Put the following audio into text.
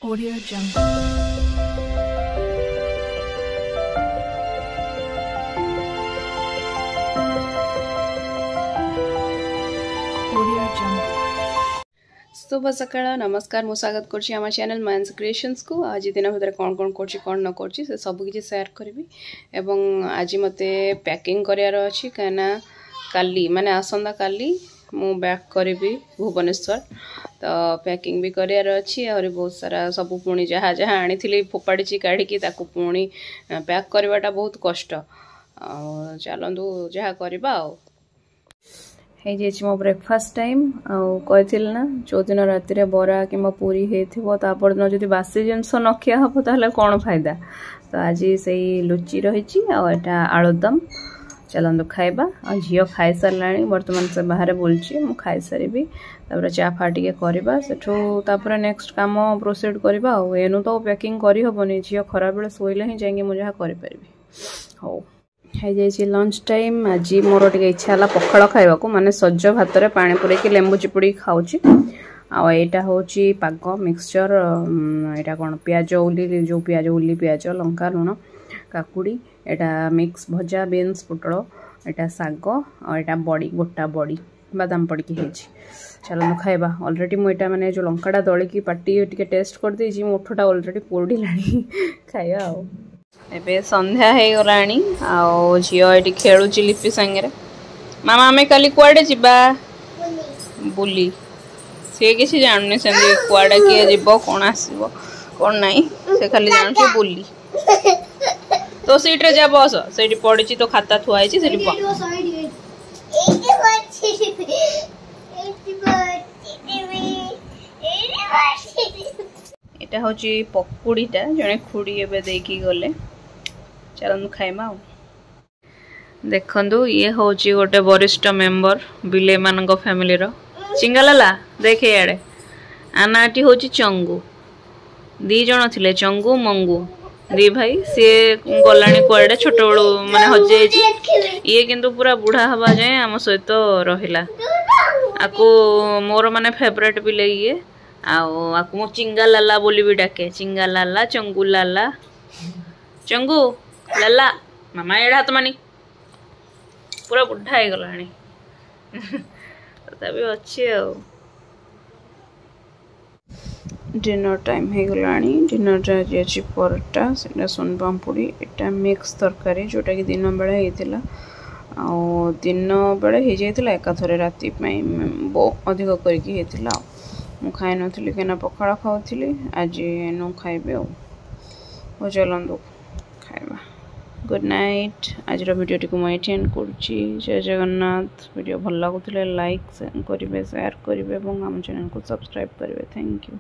Audio Jungle। Audio Jungle। शुभ सकाळ नमस्कार मु स्वागत करछि आम चैनल माइंस क्रिएशंस को। आज दिन भर कौन कौन करछि कौन न करछि से सब किछि शेयर करबी एवं आज मते पैकिंग करियार अछि काना काली माने आसंदा काली मु बैक करबी भुवनेश्वर तो पैकिंग भी करियार अछि और बहुत सारा सब पुणी जहाँ जहाँ आनी फोपाड़ी काढ़ी ताकू पुणी पैक करवाटा बहुत कष्ट चलतु जहाँ करवा मो ब्रेकफास्ट टाइम आती ना जो दिन राति बरा कि पूरी होपर दिन जब बासी जिनस न खिया हम ताहले कौन फायदा। तो आज से लुची रही आलुदम चलतु खाइबा। झील खाई सारा बर्तमान से बाहर बुलची मु खाई सारी चा फा टे करवा सेठू नेक्स्ट काम प्रोसीड करवा। एनु तो पैकिंग करहबनी झील खरा बेले शोले ही जाए मुझे करी हो लंच टाइम। आज मोर टे इच्छा है पखाड़ खावा को माने सज भात रे पानी पुरेकी लेंबू चिपुड़ी खाऊची। आईटा हूँ पाग मिक्सचर यहाँ कौन पियाज उली जो पियाज उली पियाज लंका लुण काकुड़ी यहाँ मिक्स भजा बीन्स पुटल यहाँ शाग और यहाँ बड़ी गोटा बड़ी बादाम पड़की चलो खाइबा। अलरेडी मुझे मैंने जो लंकाटा दलिकी पाटी टे टेस्ट कर देछि मुठटा अलरेडी पोड़िला खाइबा। एबे संध्या हो गलानी आ झील ये खेलुची लिपि सांगे मामा आमे काली कुआडे जिबा बुली सी किसी जाननी से कुआडे किए जीव कौन आसब कौन नहीं से खाली जानू बुली। तो सीट रे जा बस से पड़ी तो खाता थुआई एटा हूँ पकुड़ीटा जड़े खुड़ी एवं देकी गले चलू खाइबा। देखु ये हूँ गोटे वरिष्ठ मेंबर बिले मान फैमिली चिंगालाला देखे याडे आनाटी हूँ चंगू दी जन थे चंगू मंगू दी भाई सी गला कुआडे छोट बड़ू माने हजे ये किंतु पूरा बुढ़ा हवा जाए आम सहित रहिला। आकु मोर माने फेवरेट बिले ये आकु मो चिंगा लाला बोली भी डाके चिंगा लाला चंगू लाला चंगू लाला मामा एड़ा हाथ मानी पूरा बुढ़ा हो गलानी तथापि अच्छी डिनर टाइम हो गलानी। डिनर आज अच्छी परोटा से सोन पापड़ी एटा मिक्स तरकारी जोटा कि दिन बेले होता दिन बेले हो जाता एकाथरे राति अधिक करके होता मु खाई नी कहीं पखाड़ खाऊली आज एनु खाइबे हो चलतु खाइबा। Good night. आज वीडियो टी मुझे एंड करुच्ची। जय जगन्नाथ। वीडियो भल लगुले लाइक करेंगे शेयर करेंगे और आम चैनल को सब्सक्राइब करेंगे। Thank you.